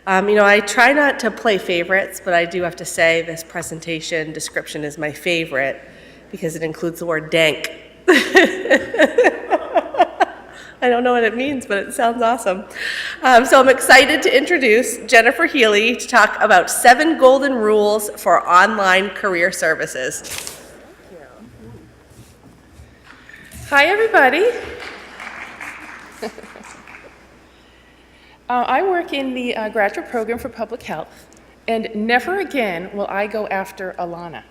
I try not to play favorites, but I do have to say this presentation description is my favorite because it includes the word dank. I don't know what it means, but it sounds awesome. So I'm excited to introduce Jennifer Healy to talk about 7 golden rules for online career services. Hi, everybody. I work in the graduate program for public health, and never again will I go after Alana,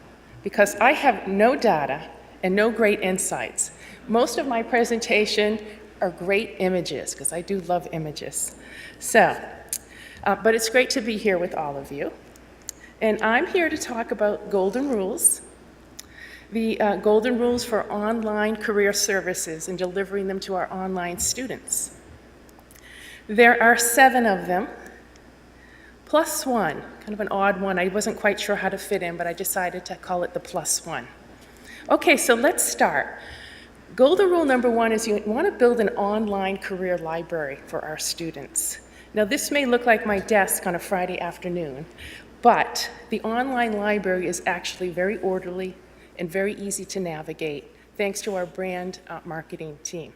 because I have no data and no great insights. Most of my presentation are great images, because I do love images. So, but it's great to be here with all of you. And I'm here to talk about golden rules, the golden rules for online career services and delivering them to our online students. There are 7 of them, plus 1, kind of an odd one. I wasn't quite sure how to fit in, but I decided to call it the plus 1. Okay, so let's start. Golden rule number 1 is you want to build an online career library for our students. Now, this may look like my desk on a Friday afternoon, but the online library is actually very orderly and very easy to navigate, thanks to our brand marketing team.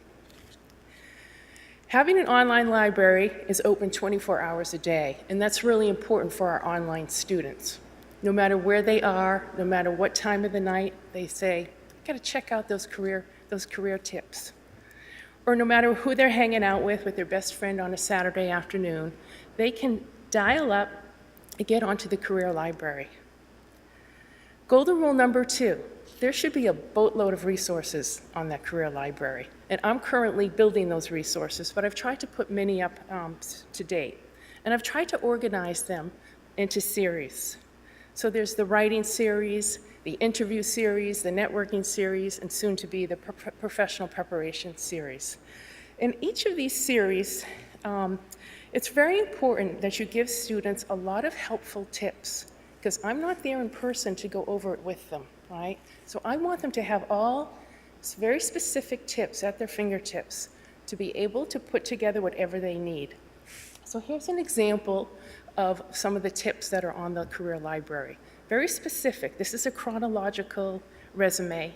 Having an online library is open 24 hours a day, and that's really important for our online students. No matter where they are, no matter what time of the night, they say, "Got to check out those career tips." Or no matter who they're hanging out with their best friend on a Saturday afternoon, they can dial up and get onto the career library. Golden rule number 2, there should be a boatload of resources on that career library. And I'm currently building those resources, but I've tried to put many up to date. And I've tried to organize them into series. So there's the writing series, the interview series, the networking series, and soon to be the professional preparation series. In each of these series, it's very important that you give students a lot of helpful tips, because I'm not there in person to go over it with them, right? So I want them to have all very specific tips at their fingertips to be able to put together whatever they need. So here's an example of some of the tips that are on the career library. Very specific. This is a chronological resume.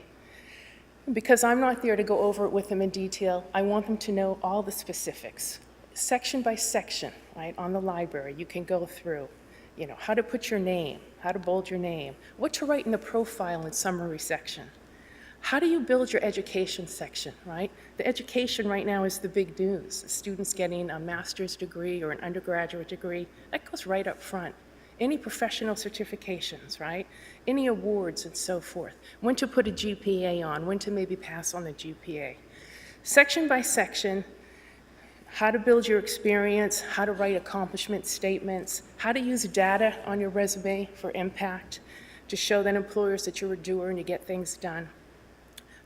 Because I'm not there to go over it with them in detail, I want them to know all the specifics. Section by section, right, on the library, you can go through. How to put your name, how to bold your name, what to write in the profile and summary section. How do you build your education section, right? The education right now is the big news. Students getting a master's degree or an undergraduate degree, that goes right up front. Any professional certifications, right? Any awards and so forth. When to put a GPA on, when to maybe pass on the GPA. Section by section, how to build your experience, how to write accomplishment statements, how to use data on your resume for impact, to show that employers that you're a doer and you get things done.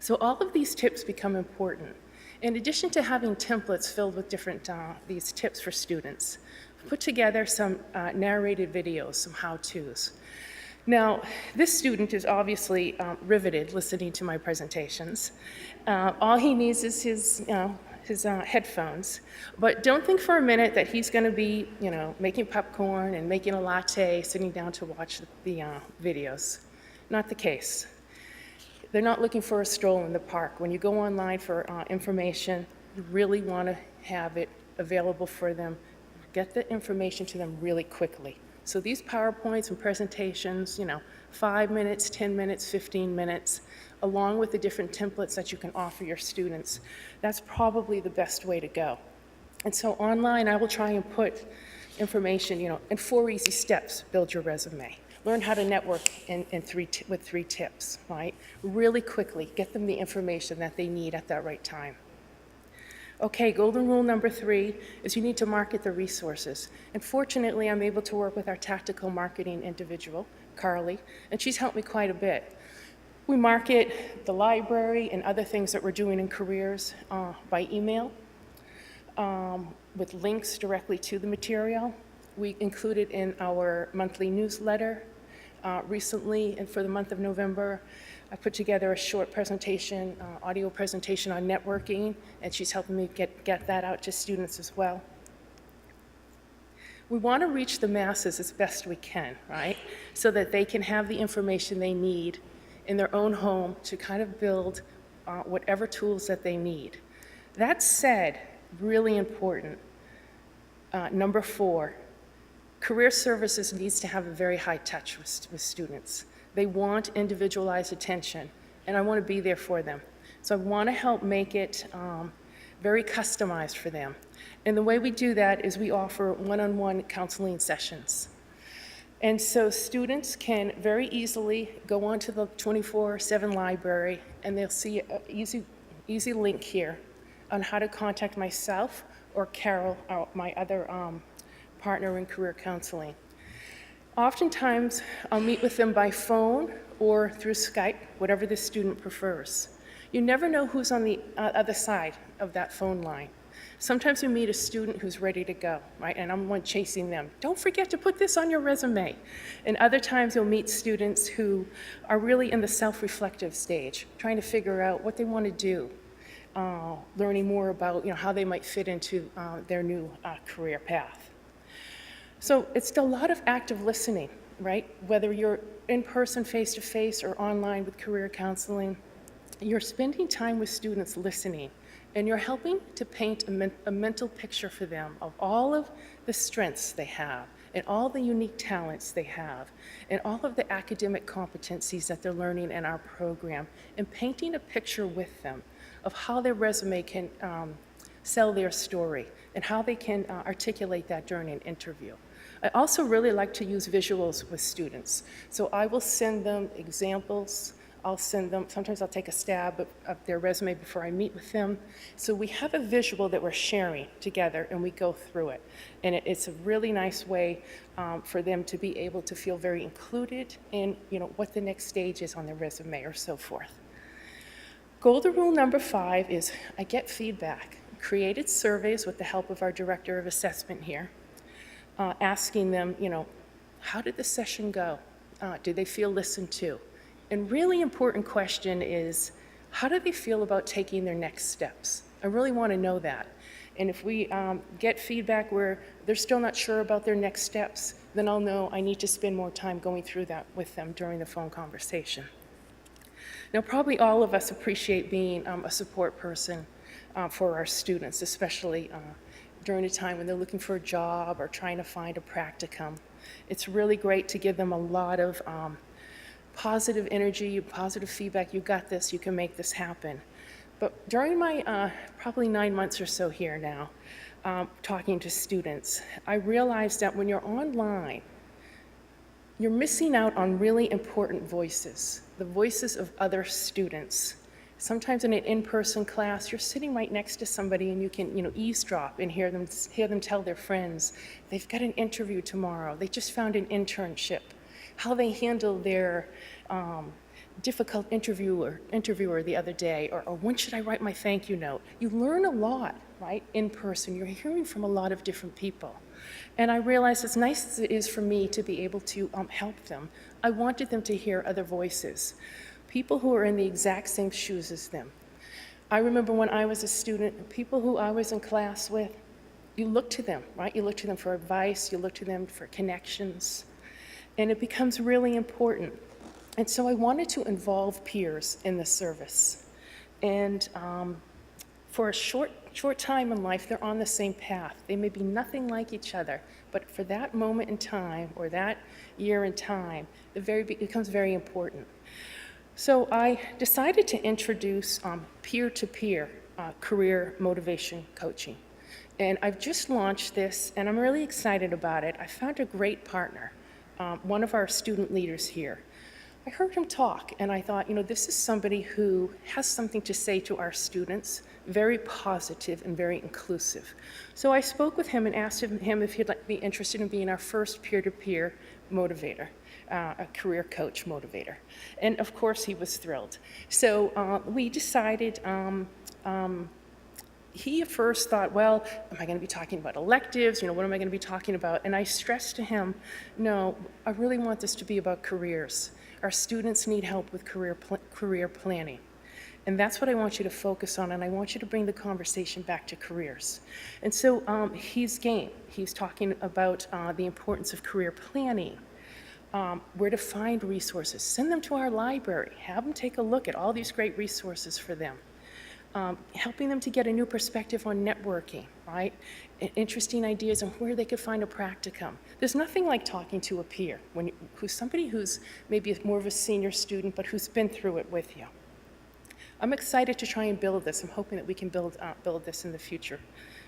So all of these tips become important. In addition to having templates filled with different these tips for students, put together some narrated videos, some how-tos. Now, this student is obviously riveted listening to my presentations. All he needs is his headphones. But don't think for a minute that he's going to be, making popcorn and making a latte, sitting down to watch the videos. Not the case. They're not looking for a stroll in the park. When you go online for information, you really want to have it available for them. Get the information to them really quickly. So these PowerPoints and presentations, 5 minutes, 10 minutes, 15 minutes, along with the different templates that you can offer your students, that's probably the best way to go. And so online, I will try and put information, in 4 easy steps. Build your resume. Learn how to network with 3 tips, right? Really quickly, get them the information that they need at that right time. Okay, golden rule number 3 is you need to market the resources. And fortunately, I'm able to work with our tactical marketing individual, Carly, and she's helped me quite a bit. We market the library and other things that we're doing in careers by email with links directly to the material. We include it in our monthly newsletter. Recently, and for the month of November, I put together a short presentation, audio presentation on networking, and she's helping me get that out to students as well. We want to reach the masses as best we can, right? So that they can have the information they need in their own home to kind of build whatever tools that they need. That said, really important, number 4, career services needs to have a very high touch with students. They want individualized attention, and I want to be there for them. So I want to help make it very customized for them. And the way we do that is we offer one-on-one counseling sessions. And so students can very easily go onto the 24/7 library, and they'll see an easy link here on how to contact myself or Carol, my other partner in career counseling. Oftentimes, I'll meet with them by phone or through Skype, whatever the student prefers. You never know who's on the other side of that phone line. Sometimes we meet a student who's ready to go, right? And I'm one chasing them. Don't forget to put this on your resume. And other times you'll meet students who are really in the self-reflective stage, trying to figure out what they want to do, learning more about how they might fit into their new career path. So it's a lot of active listening, right? Whether you're in person, face-to-face, or online with career counseling, you're spending time with students listening, and you're helping to paint a mental picture for them of all of the strengths they have, and all the unique talents they have, and all of the academic competencies that they're learning in our program, and painting a picture with them of how their resume can sell their story, and how they can articulate that during an interview. I also really like to use visuals with students. So I will send them examples. I'll send them, sometimes I'll take a stab of their resume before I meet with them. So we have a visual that we're sharing together, and we go through it. And it's a really nice way for them to be able to feel very included in what the next stage is on their resume or so forth. Golden rule number 5 is I get feedback. Created surveys with the help of our director of assessment here, asking them, how did the session go? Did they feel listened to? And really important question is, how do they feel about taking their next steps? I really want to know that. And if we get feedback where they're still not sure about their next steps, then I'll know I need to spend more time going through that with them during the phone conversation. Now, probably all of us appreciate being a support person for our students, especially during a time when they're looking for a job or trying to find a practicum. It's really great to give them a lot of positive energy, positive feedback. You got this, you can make this happen. But during my probably 9 months or so here now, talking to students, I realized that when you're online, you're missing out on really important voices, the voices of other students. Sometimes in an in-person class, you're sitting right next to somebody and you can, eavesdrop and hear them tell their friends, they've got an interview tomorrow, they just found an internship, how they handle their difficult interviewer the other day, or when should I write my thank you note? You learn a lot, right, in person. You're hearing from a lot of different people. And I realized as nice as it is for me to be able to help them, I wanted them to hear other voices, people who are in the exact same shoes as them. I remember when I was a student, people who I was in class with, you look to them, right? You look to them for advice, you look to them for connections, and it becomes really important. And so I wanted to involve peers in the service. And for a short time in life, they're on the same path. They may be nothing like each other, but for that moment in time, or that year in time, it becomes very important. So I decided to introduce peer-to-peer career motivation coaching. And I've just launched this, and I'm really excited about it. I found a great partner, one of our student leaders here. I heard him talk, and I thought, this is somebody who has something to say to our students, very positive and very inclusive. So I spoke with him and asked him if he'd be interested in being our first peer-to-peer motivator, a career coach motivator. And of course, he was thrilled. So we decided, he at first thought, well, am I going to be talking about electives? What am I going to be talking about? And I stressed to him, no, I really want this to be about careers. Our students need help with career planning. And that's what I want you to focus on, and I want you to bring the conversation back to careers. And so he's game. He's talking about the importance of career planning, where to find resources. Send them to our library. Have them take a look at all these great resources for them. Helping them to get a new perspective on networking, right? Interesting ideas on where they could find a practicum. There's nothing like talking to a peer, who's somebody who's maybe more of a senior student, but who's been through it with you. I'm excited to try and build this. I'm hoping that we can build this in the future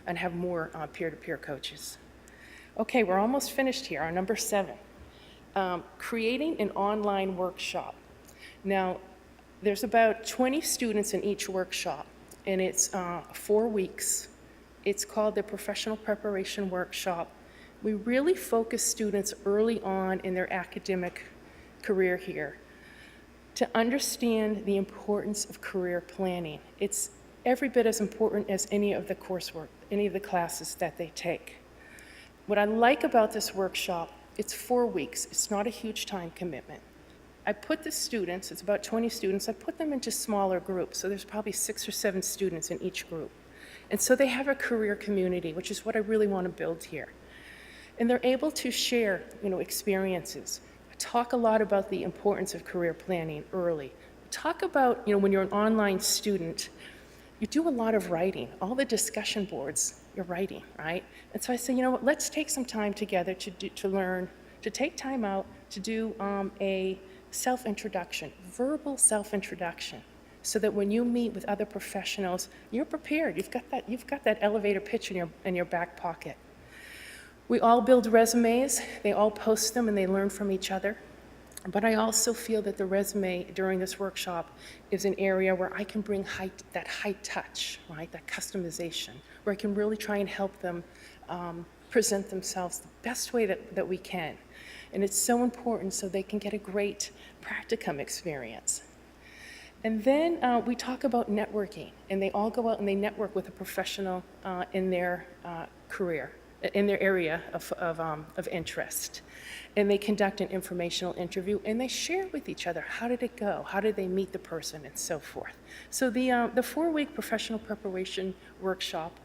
and have more peer-to-peer coaches. Okay, we're almost finished here. Our number 7, creating an online workshop. Now, there's about 20 students in each workshop, and it's 4 weeks. It's called the Professional Preparation Workshop. We really focus students early on in their academic career here to understand the importance of career planning. It's every bit as important as any of the coursework, any of the classes that they take. What I like about this workshop, it's 4 weeks. It's not a huge time commitment. I put the students, it's about 20 students, I put them into smaller groups, so there's probably 6 or 7 students in each group. And so they have a career community, which is what I really want to build here. And they're able to share, experiences. Talk a lot about the importance of career planning early. Talk about, when you're an online student, you do a lot of writing. All the discussion boards, you're writing, right? And so I say, let's take some time together to learn, to take time out to do a self-introduction, verbal self-introduction, so that when you meet with other professionals, you're prepared. You've got that elevator pitch in your back pocket. We all build resumes. They all post them, and they learn from each other. But I also feel that the resume during this workshop is an area where I can bring that high touch, right, that customization, where I can really try and help them present themselves the best way that we can. And it's so important so they can get a great practicum experience. And then we talk about networking, and they all go out and they network with a professional in their career, in their area of interest. And they conduct an informational interview, and they share with each other, how did it go? How did they meet the person, and so forth. So the 4-week professional preparation workshop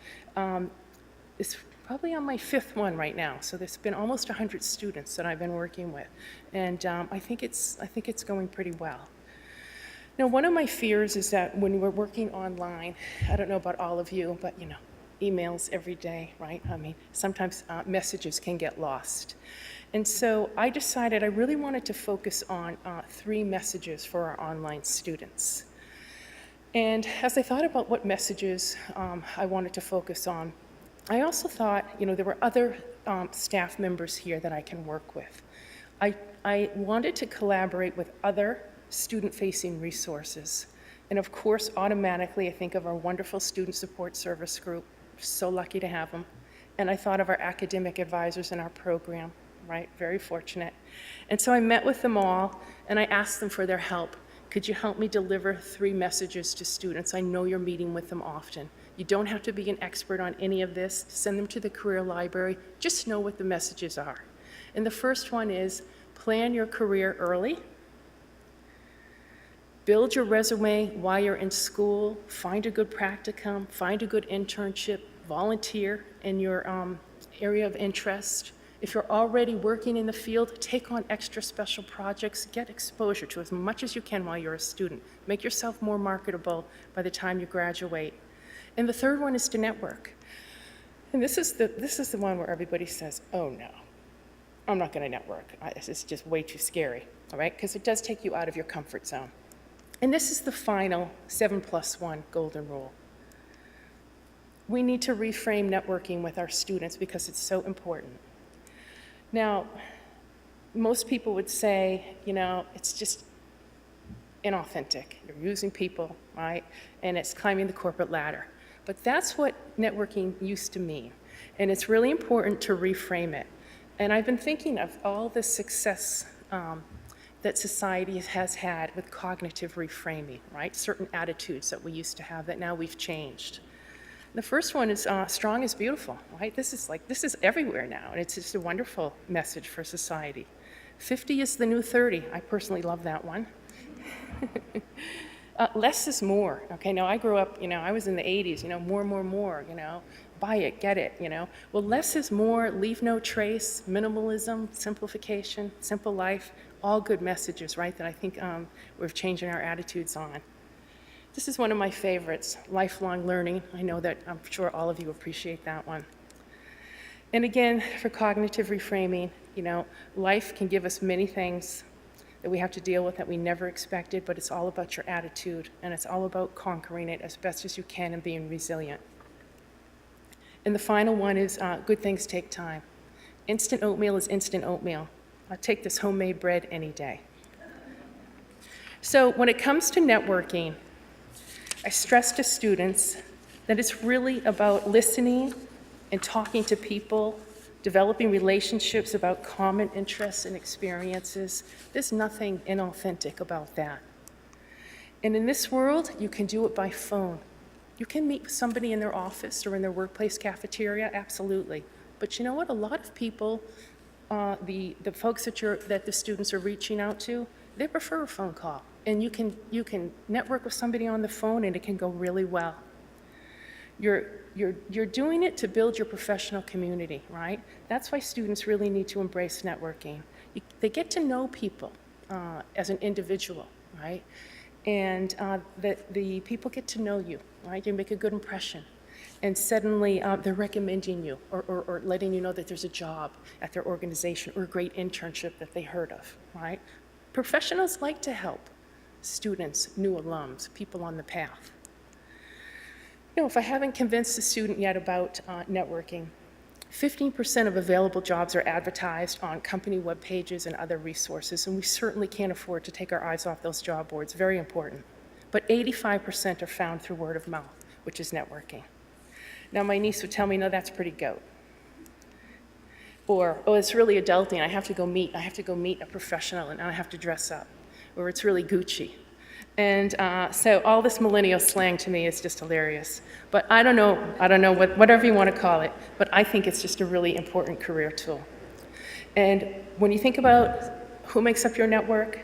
is probably on my 5th one right now. So there's been almost 100 students that I've been working with, and I think it's going pretty well. Now, one of my fears is that when we're working online, I don't know about all of you, but emails every day, right? I mean, sometimes messages can get lost. And so I decided I really wanted to focus on 3 messages for our online students. And as I thought about what messages I wanted to focus on, I also thought, there were other staff members here that I can work with. I wanted to collaborate with other student-facing resources. And of course, automatically, I think of our wonderful student support service group. We're so lucky to have them. And I thought of our academic advisors in our program, right? Very fortunate. And so I met with them all, and I asked them for their help. Could you help me deliver 3 messages to students? I know you're meeting with them often. You don't have to be an expert on any of this. Send them to the career library. Just know what the messages are. And the first one is, plan your career early. Build your resume while you're in school. Find a good practicum. Find a good internship. Volunteer in your area of interest. If you're already working in the field, take on extra special projects. Get exposure to as much as you can while you're a student. Make yourself more marketable by the time you graduate. And the third one is to network. And this is the one where everybody says, oh no, I'm not going to network. This is just way too scary, all right? Because it does take you out of your comfort zone. And this is the final 7+1 golden rule. We need to reframe networking with our students because it's so important. Now, most people would say, it's just inauthentic. You're using people, right? And it's climbing the corporate ladder. But that's what networking used to mean. And it's really important to reframe it. And I've been thinking of all the success that society has had with cognitive reframing, right? Certain attitudes that we used to have that now we've changed. The first one is strong is beautiful, right? This is everywhere now, and it's just a wonderful message for society. 50 is the new 30. I personally love that one. Less is more, okay? Now, I grew up, I was in the 80s, more, buy it, get it, Well, less is more, leave no trace, minimalism, simplification, simple life, all good messages, right, that I think we're changing our attitudes on. This is one of my favorites, lifelong learning. I know that I'm sure all of you appreciate that one. And again, for cognitive reframing, life can give us many things that we have to deal with that we never expected, but it's all about your attitude, and it's all about conquering it as best as you can and being resilient. And the final one is good things take time. Instant oatmeal is instant oatmeal. I'll take this homemade bread any day. So when it comes to networking, I stress to students that it's really about listening and talking to people, developing relationships about common interests and experiences. There's nothing inauthentic about that. And in this world, you can do it by phone. You can meet somebody in their office or in their workplace cafeteria, absolutely. But you know what? A lot of people, the folks that the students are reaching out to, they prefer a phone call. And you can network with somebody on the phone, and it can go really well. You're doing it to build your professional community, right? That's why students really need to embrace networking. They get to know people as an individual, right? And the people get to know you, right? You make a good impression. And suddenly they're recommending you or letting you know that there's a job at their organization or a great internship that they heard of, right? Professionals like to help students, new alums, people on the path. If I haven't convinced a student yet about networking, 15% of available jobs are advertised on company web pages and other resources, and we certainly can't afford to take our eyes off those job boards, very important. But 85% are found through word of mouth, which is networking. Now, my niece would tell me, no, that's pretty goat. Or, oh, it's really adulting, I have to go meet a professional and I have to dress up. Or it's really Gucci. And so all this millennial slang to me is just hilarious. But I don't know whatever you want to call it, but I think it's just a really important career tool. And when you think about who makes up your network,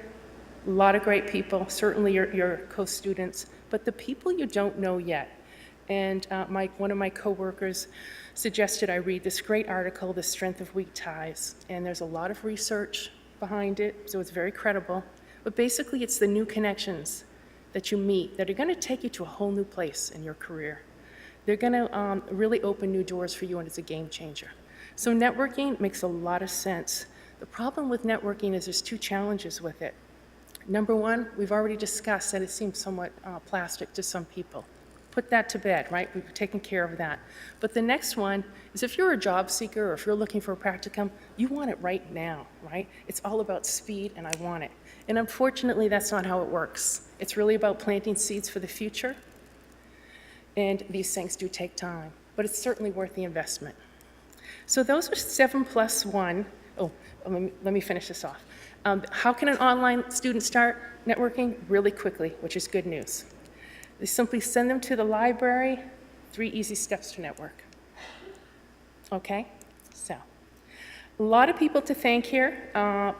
a lot of great people, certainly your co-students, but the people you don't know yet. And one of my coworkers suggested I read this great article, The Strength of Weak Ties. And there's a lot of research behind it, so it's very credible. But basically, it's the new connections that you meet that are going to take you to a whole new place in your career. They're going to really open new doors for you, and it's a game changer. So networking makes a lot of sense. The problem with networking is there's two challenges with it. Number one, we've already discussed that it seems somewhat plastic to some people. Put that to bed, right? We've taken care of that. But the next one is if you're a job seeker or if you're looking for a practicum, you want it right now, right? It's all about speed, and I want it. And unfortunately, that's not how it works. It's really about planting seeds for the future, and these things do take time, but it's certainly worth the investment. So those are 7+1. Oh, let me finish this off. How can an online student start networking? Really quickly, which is good news. They simply send them to the library, 3 easy steps to network. Okay, so a lot of people to thank here,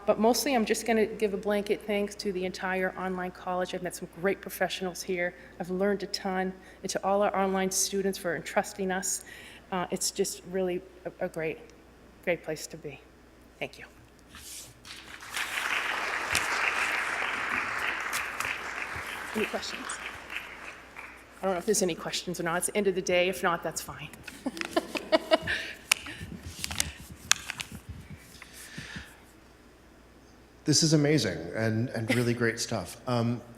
but mostly I'm just going to give a blanket thanks to the entire online college. I've met some great professionals here. I've learned a ton, and to all our online students for entrusting us. It's just really a great place to be. Thank you. Any questions? I don't know if there's any questions or not. It's the end of the day. If not, that's fine. This is amazing and really great stuff.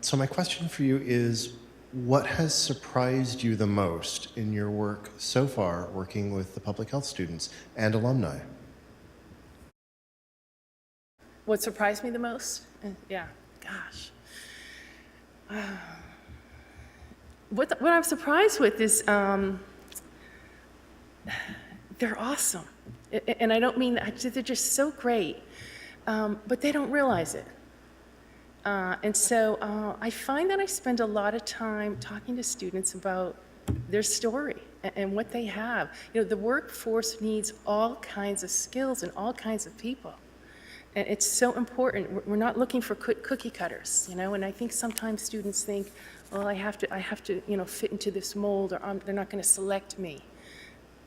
So my question for you is, what has surprised you the most in your work so far working with the public health students and alumni? What surprised me the most? Yeah, gosh. What I'm surprised with is they're awesome. And I don't mean that, they're just so great, but they don't realize it. And so I find that I spend a lot of time talking to students about their story and what they have. The workforce needs all kinds of skills and all kinds of people. And it's so important. We're not looking for cookie cutters, you know, and I think sometimes students think, well, I have to, you know, fit into this mold, or they're not going to select me.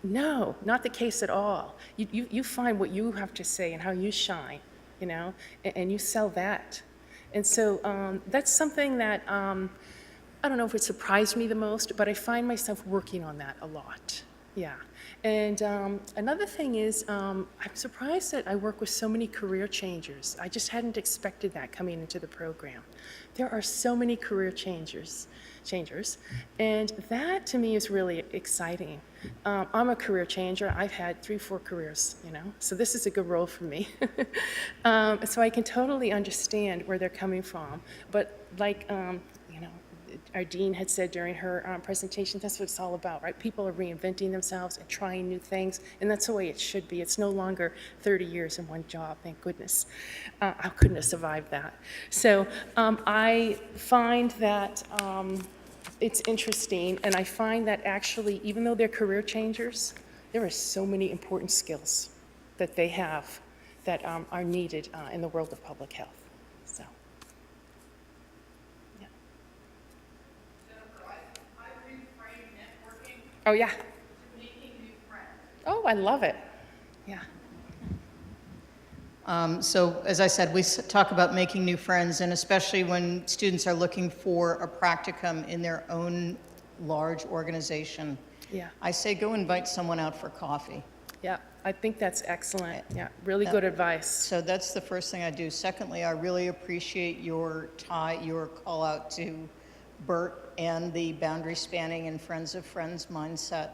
No, not the case at all. You find what you have to say and how you shine, you know, and you sell that. And so that's something that, I don't know if it surprised me the most, but I find myself working on that a lot. Yeah. And another thing is, I'm surprised that I work with so many career changers. I just hadn't expected that coming into the program. There are so many career changers, and that to me is really exciting. I'm a career changer. I've had 3-4 careers, you know, so this is a good role for me. So I can totally understand where they're coming from. But like, you know, our dean had said during her presentation, that's what it's all about, right? People are reinventing themselves and trying new things, and that's the way it should be. It's no longer 30 years in one job, thank goodness. I couldn't have survived that. So I find that it's interesting, and I find that actually, even though they're career changers, there are so many important skills that they have that are needed in the world of public health. So. Reframe Networking Oh, yeah. to making new friends. Oh, I love it. Yeah. So as I said, we talk about making new friends, and especially when students are looking for a practicum in their own large organization. Yeah. I say go invite someone out for coffee. Yeah. I think that's excellent. Yeah. Really good advice. So that's the first thing I do. Secondly, I really appreciate your call out to Bert and the boundary spanning and Friends of Friends mindset.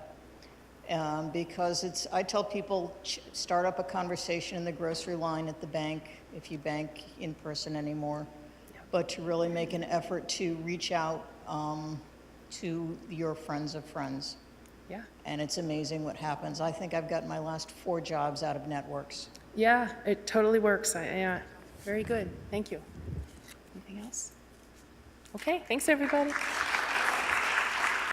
Because I tell people, start up a conversation in the grocery line at the bank, if you bank in person anymore, but to really make an effort to reach out to your friends of friends. Yeah. And it's amazing what happens. I think I've gotten my last 4 jobs out of networks. Yeah, it totally works. Yeah. Very good. Thank you. Anything else? Okay. Thanks, everybody.